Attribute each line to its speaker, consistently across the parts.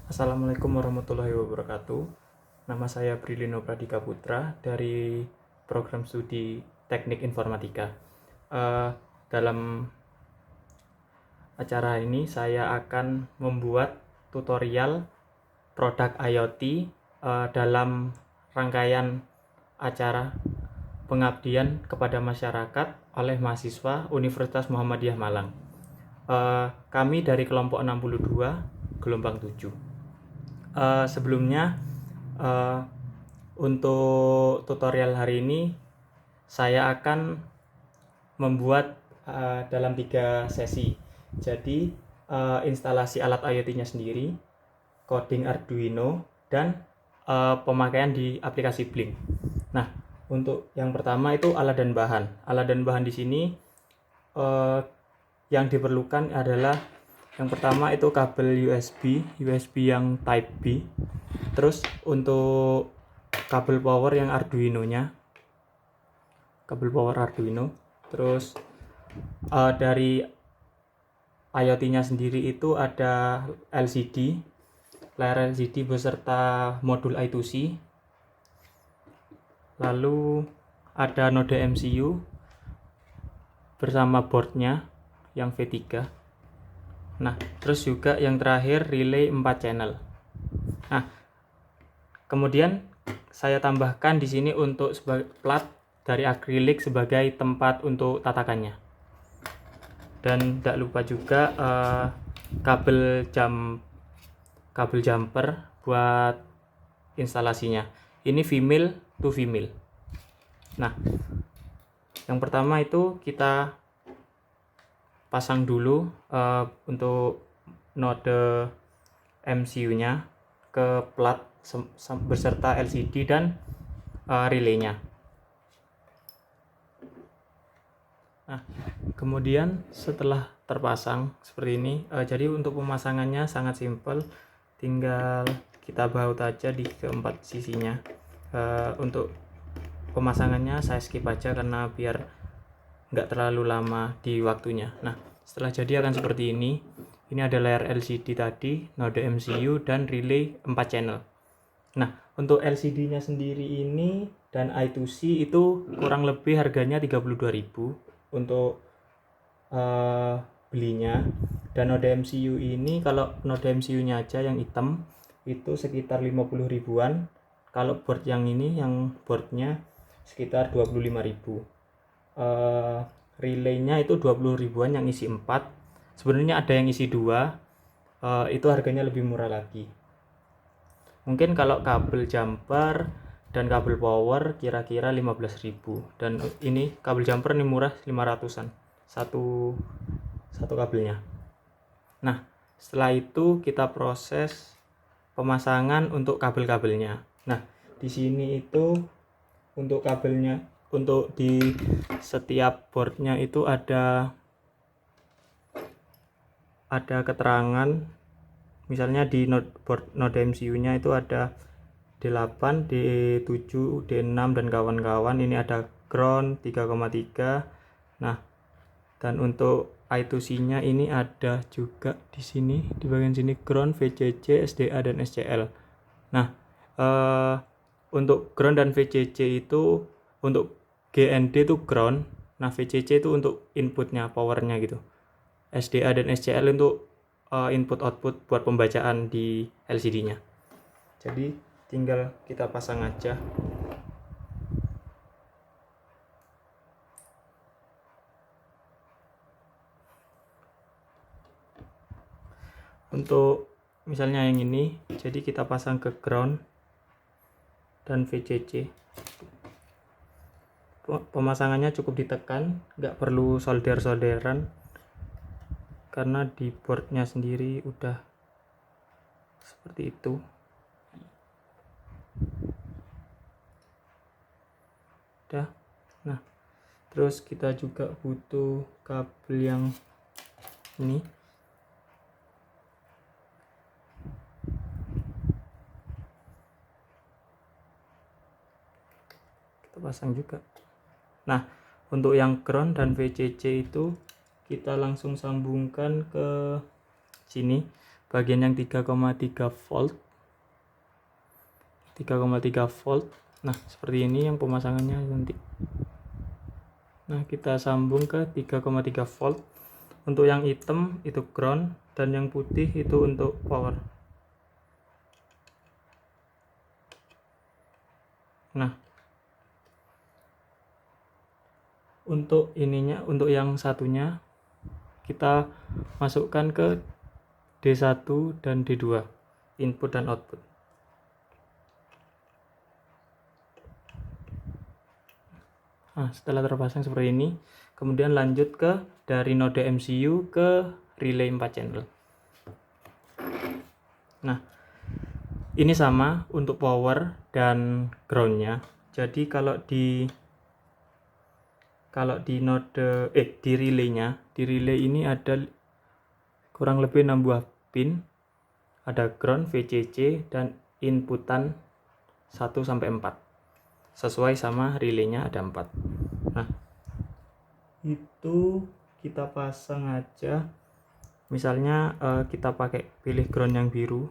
Speaker 1: Assalamualaikum warahmatullahi wabarakatuh. Nama saya Brilino Pradika Putra dari program studi Teknik Informatika. Dalam acara ini saya akan membuat tutorial produk IoT dalam rangkaian acara pengabdian kepada masyarakat oleh mahasiswa Universitas Muhammadiyah Malang. Kami dari kelompok 62 gelombang 7. Sebelumnya untuk tutorial hari ini saya akan membuat dalam 3 sesi. Jadi instalasi alat IoT-nya sendiri, coding Arduino, dan pemakaian di aplikasi Blink. Nah, untuk yang pertama itu alat dan bahan. Alat dan bahan di sini yang diperlukan adalah yang pertama itu kabel USB yang Type B. Terus untuk kabel power yang Arduino-nya, kabel power Arduino. Terus dari IoT-nya sendiri itu ada LCD, layar LCD beserta modul I2C. Lalu ada node MCU bersama boardnya yang V3. Nah, terus juga yang terakhir relay 4 channel. Nah, kemudian saya tambahkan di sini untuk sebagai plat dari akrilik sebagai tempat untuk tatakannya. Dan tidak lupa juga kabel jumper buat instalasinya. Ini female to female. Nah, yang pertama itu kita pasang dulu untuk node MCU-nya ke plat beserta LCD dan relaynya. Nah, kemudian setelah terpasang seperti ini, jadi untuk pemasangannya sangat simpel, tinggal kita baut aja di keempat sisinya. Untuk pemasangannya saya skip aja karena biar nggak terlalu lama di waktunya. Nah, setelah jadi akan seperti ini. Ini ada layar LCD tadi, node MCU, dan relay 4 channel. Nah, untuk LCD-nya sendiri ini dan I2C itu kurang lebih harganya 32.000 untuk belinya. Dan node MCU ini, kalau node MCU-nya aja yang hitam itu sekitar 50 ribuan. Kalau board yang ini, yang boardnya sekitar 25.000. Relaynya itu 20 ribuan yang isi 4. Sebenarnya ada yang isi 2, itu harganya lebih murah lagi. Mungkin kalau kabel jumper dan kabel power kira-kira 15.000. Dan ini kabel jumper ini murah 500-an satu kabelnya. Nah, setelah itu kita proses pemasangan untuk kabel-kabelnya. Nah, di sini itu untuk kabelnya, untuk di setiap boardnya itu ada keterangan. Misalnya di node MCU-nya itu ada D8, D7, D6 dan kawan-kawan. Ini ada ground 3,3. Nah, dan untuk I2C-nya ini ada juga di sini, di bagian sini ground, VCC, SDA dan SCL. Nah, untuk ground dan VCC itu, untuk GND itu ground, nah VCC itu untuk inputnya, powernya gitu. SDA dan SCL untuk input output buat pembacaan di LCD-nya. Jadi tinggal kita pasang aja. Untuk misalnya yang ini, jadi kita pasang ke ground dan VCC. Pemasangannya cukup ditekan, nggak perlu solder-solderan karena di boardnya sendiri udah seperti itu. Udah. Nah, terus kita juga butuh kabel yang ini. Kita pasang juga. Nah, untuk yang ground dan VCC itu kita langsung sambungkan ke sini. bagian yang 3,3 volt. 3,3 volt. Nah, seperti ini yang pemasangannya nanti. Nah, kita sambung ke 3,3 volt. Untuk yang hitam itu ground dan yang putih itu untuk power. Nah, untuk ininya, untuk yang satunya kita masukkan ke D1 dan D2, input dan output. Nah, setelah terpasang seperti ini, kemudian lanjut ke dari node MCU ke relay 4 channel. Nah, ini sama untuk power dan groundnya. Jadi kalau di node di relaynya, di relay ini ada kurang lebih 6 buah pin. Ada ground, VCC, dan inputan 1 sampai 4. Sesuai sama relaynya ada 4. Nah, itu kita pasang aja. Misalnya kita pakai pilih ground yang biru.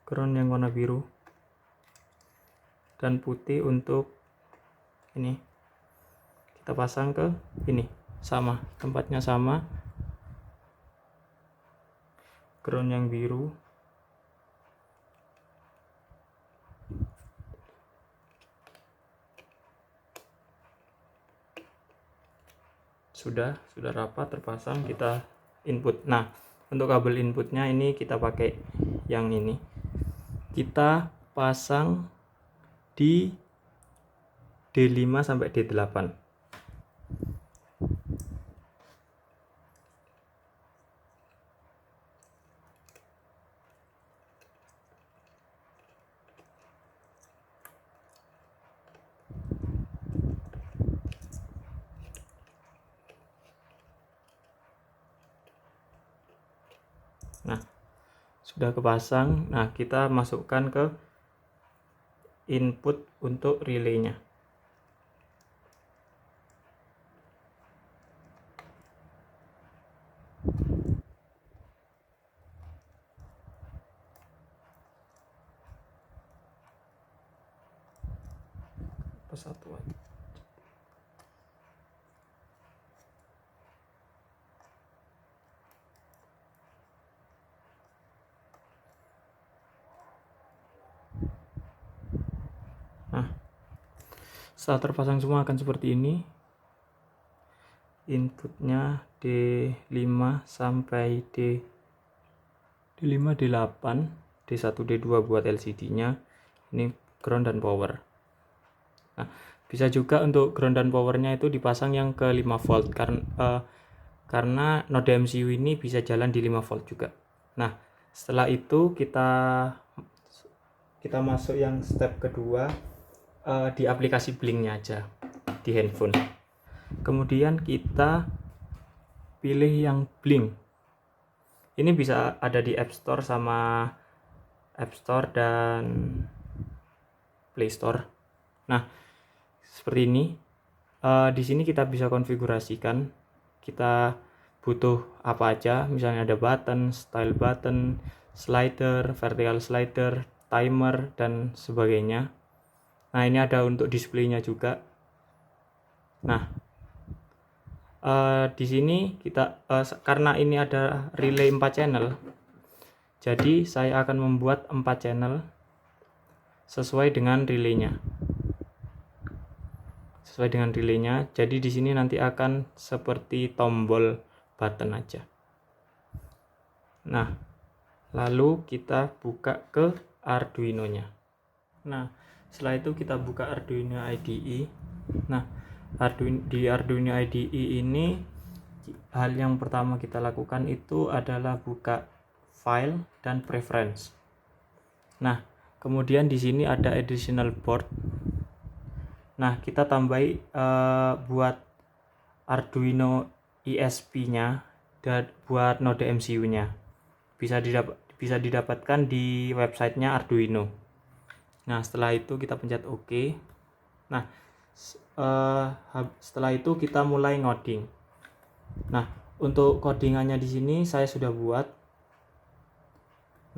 Speaker 1: Ground yang warna biru. Dan putih untuk ini. Kita pasang ke ini. Sama, tempatnya sama. Ground yang biru. Sudah rapat terpasang, kita input. Nah, untuk kabel inputnya ini kita pakai yang ini. Kita pasang di D5 sampai D8. Nah, sudah kepasang. Nah, kita masukkan ke input untuk relaynya. Persatuan. Nah, setelah terpasang semua akan seperti ini. Inputnya D5 sampai D5, D8, D1, D2 buat LCD-nya. Ini ground dan power. Nah, bisa juga untuk ground dan powernya itu dipasang yang ke 5 volt karena node MCU ini bisa jalan di 5 volt juga. Nah, setelah itu kita masuk yang step kedua, di aplikasi Blinknya aja di handphone. Kemudian kita pilih yang Blink. Ini bisa ada di App Store dan Play Store. Nah, seperti ini. Di sini kita bisa konfigurasikan kita butuh apa aja. Misalnya ada button, style button, slider, vertical slider, timer, dan sebagainya. Nah, ini ada untuk displaynya juga. Nah, di sini kita karena ini ada relay 4 channel, jadi saya akan membuat 4 channel sesuai dengan relaynya. Jadi di sini nanti akan seperti tombol button aja. Nah, lalu kita buka ke Arduino-nya. Nah, setelah itu kita buka Arduino IDE. Nah, di Arduino IDE ini hal yang pertama kita lakukan itu adalah buka file dan preference. Nah, kemudian di sini ada additional board. Nah, kita tambahi buat Arduino ISP-nya dan buat node MCU-nya. Bisa didapatkan di websitenya Arduino. Nah, setelah itu kita pencet OK. Nah, setelah itu kita mulai ngoding. Nah, untuk codingannya di sini saya sudah buat.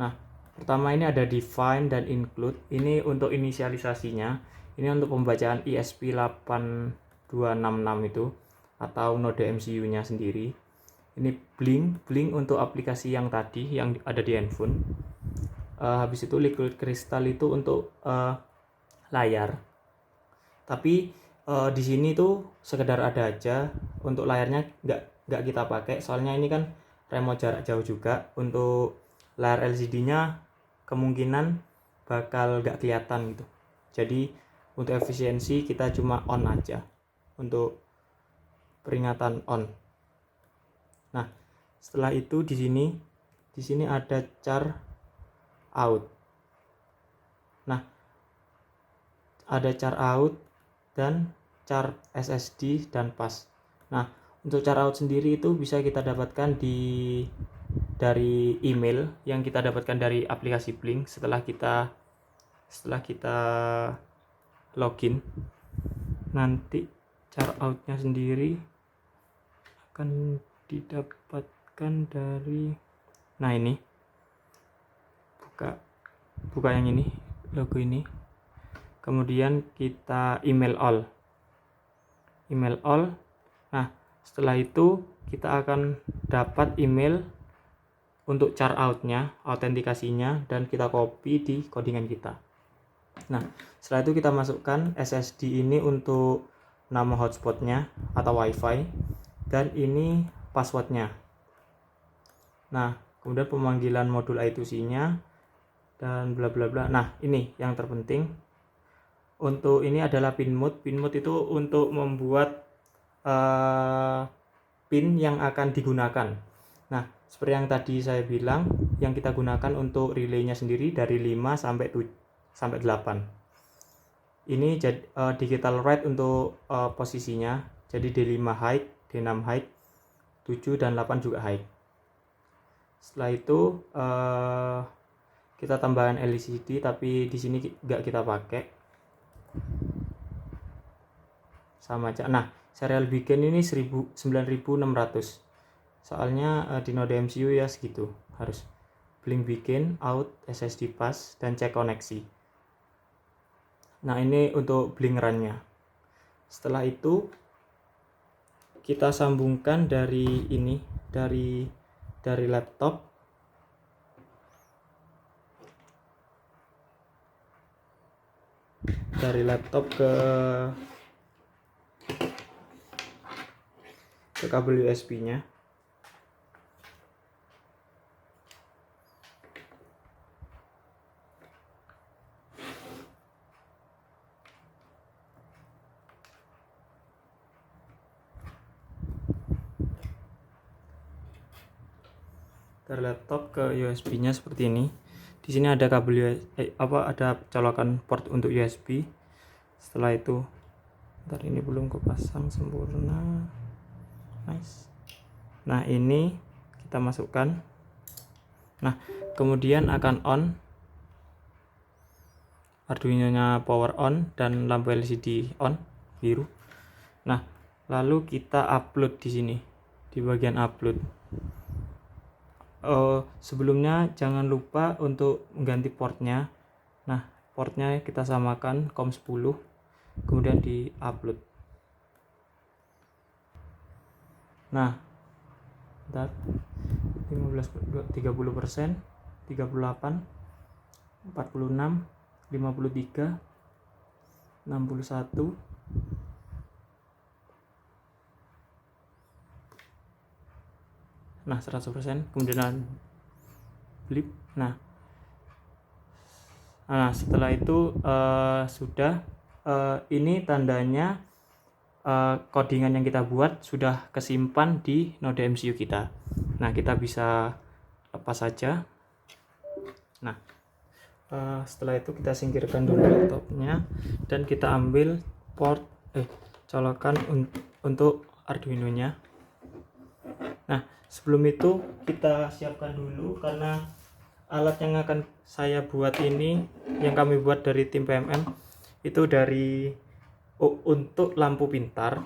Speaker 1: Nah, pertama ini ada define dan include. Ini untuk inisialisasinya. Ini untuk pembacaan ESP8266 itu atau node MCU-nya sendiri. Ini blink untuk aplikasi yang tadi yang ada di handphone. Habis itu liquid crystal itu untuk layar. Tapi di sini tuh sekedar ada aja. Untuk layarnya nggak kita pakai, soalnya ini kan remote jarak jauh juga. Untuk layar LCD-nya kemungkinan bakal nggak kelihatan gitu. Jadi untuk efisiensi kita cuma on aja untuk peringatan on. Nah, setelah itu di sini ada char out. Nah, ada char out dan char SSD dan pas. Nah, untuk char out sendiri itu bisa kita dapatkan dari email yang kita dapatkan dari aplikasi Blink setelah kita login. Nanti char outnya sendiri akan didapatkan dari, nah ini buka yang ini, logo ini, kemudian kita email all. Nah, setelah itu kita akan dapat email untuk char outnya, autentikasinya, dan kita copy di codingan kita. Nah, setelah itu kita masukkan SSD ini untuk nama hotspotnya atau wifi, dan ini passwordnya. Nah, kemudian pemanggilan modul I2C-nya dan bla bla bla. Nah, ini yang terpenting. Untuk ini adalah pin mode. Pin mode itu untuk membuat pin yang akan digunakan. Nah, seperti yang tadi saya bilang, yang kita gunakan untuk relaynya sendiri dari 5 sampai 8. Ini digital write untuk posisinya. Jadi D5 height, D6 height, 7 dan 8 juga height. Setelah itu kita tambahkan LCD, tapi di sini nggak kita pakai. Sama aja. Nah, serial bikin ini 9600. Soalnya di node MCU ya segitu. Harus Blink bikin, out, SSD pass, dan cek koneksi. Nah, ini untuk Blink run-nya. Setelah itu kita sambungkan dari ini, dari laptop ke kabel USB-nya. Dari laptop ke USB-nya seperti ini. Di sini ada kabel ada colokan port untuk USB. Setelah itu, ntar ini belum kepasang sempurna. Nice. Nah, ini kita masukkan. Nah, kemudian akan on. Arduino-nya power on dan lampu LCD on biru. Nah, lalu kita upload di sini di bagian upload. Sebelumnya jangan lupa untuk mengganti portnya. Nah, portnya kita samakan COM10, kemudian di upload. Nah, 15, 30%, 38, 46, 53, 61, nah 100%, kemudian blip. Nah, setelah itu sudah ini tandanya codingan yang kita buat sudah kesimpan di node MCU kita. Nah, kita bisa lepas saja. Nah, setelah itu kita singkirkan dulu laptopnya dan kita ambil port colokan untuk Arduino-nya. Nah, sebelum itu kita siapkan dulu, karena alat yang akan saya buat ini, yang kami buat dari tim PMM itu untuk lampu pintar.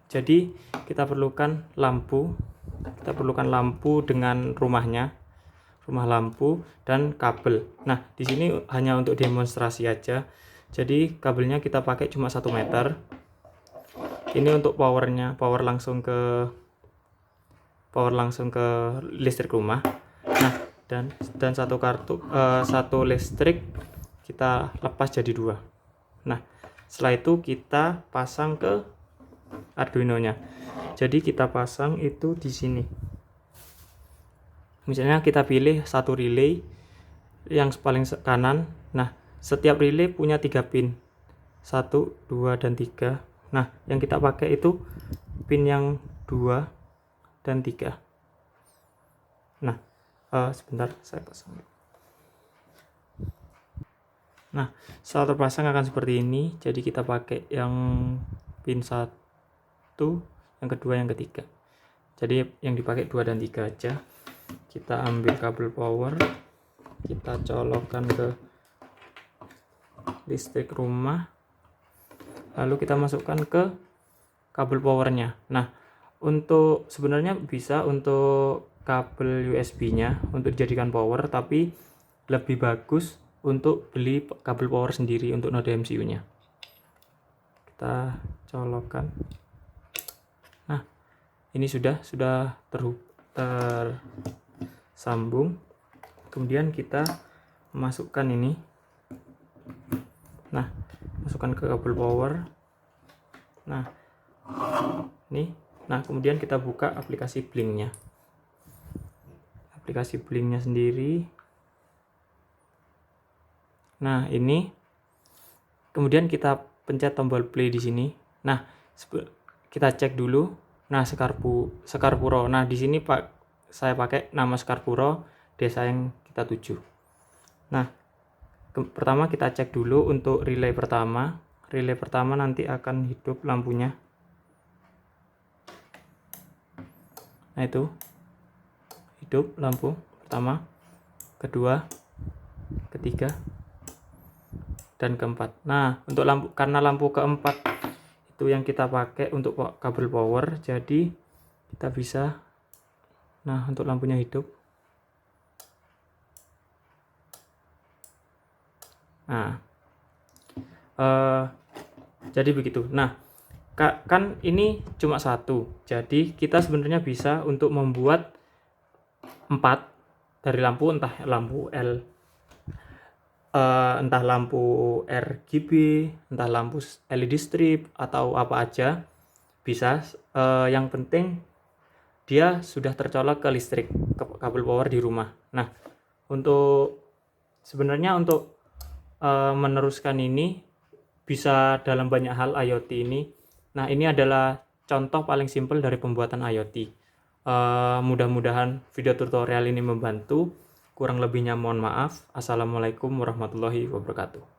Speaker 1: Jadi kita perlukan lampu dengan rumah lampu dan kabel. Nah, di sini hanya untuk demonstrasi aja. Jadi kabelnya kita pakai cuma 1 meter. Ini untuk power langsung ke listrik rumah. Nah, dan satu listrik kita lepas jadi 2. Nah, setelah itu kita pasang ke Arduino-nya. Jadi kita pasang itu di sini. Misalnya kita pilih satu relay yang paling kanan. Nah, setiap relay punya 3 pin. 1, 2, dan 3. Nah, yang kita pakai itu pin yang 2 dan 3. Nah, sebentar saya pasang. Nah, setelah terpasang akan seperti ini. Jadi kita pakai yang pin 1, yang kedua, yang ketiga. Jadi yang dipakai 2 dan 3 aja. Kita ambil kabel power, kita colokkan ke listrik rumah, lalu kita masukkan ke kabel powernya. Nah, sebenarnya bisa untuk kabel USB-nya untuk dijadikan power, tapi lebih bagus untuk beli kabel power sendiri untuk node MCU-nya. Kita colokkan. Nah, ini sudah tersambung. Kemudian kita masukkan ini. Nah, masukkan ke kabel power. Nah, ini. Nah, kemudian kita buka aplikasi Blink-nya. Aplikasi Blink-nya sendiri. Nah, ini. Kemudian kita pencet tombol play di sini. Nah, kita cek dulu. Nah, Sekarpuro. Nah, di sini saya pakai nama Sekarpuro, desa yang kita tuju. Nah, pertama kita cek dulu untuk relay pertama. Relay pertama nanti akan hidup lampunya. Nah, itu hidup lampu pertama, kedua, ketiga, dan keempat. Nah, untuk karena lampu keempat itu yang kita pakai untuk kabel power, jadi kita bisa. Nah, untuk lampunya hidup. Nah, jadi begitu. Nah, kan ini cuma 1, jadi kita sebenarnya bisa untuk membuat 4 dari lampu, entah lampu RGB, entah lampu LED strip, atau apa aja bisa. Yang penting dia sudah tercolok ke listrik, ke kabel power di rumah. Nah, sebenarnya untuk meneruskan ini bisa dalam banyak hal IoT ini. Nah, ini adalah contoh paling simpel dari pembuatan IoT. Mudah-mudahan video tutorial ini membantu. Kurang lebihnya mohon maaf. Assalamualaikum warahmatullahi wabarakatuh.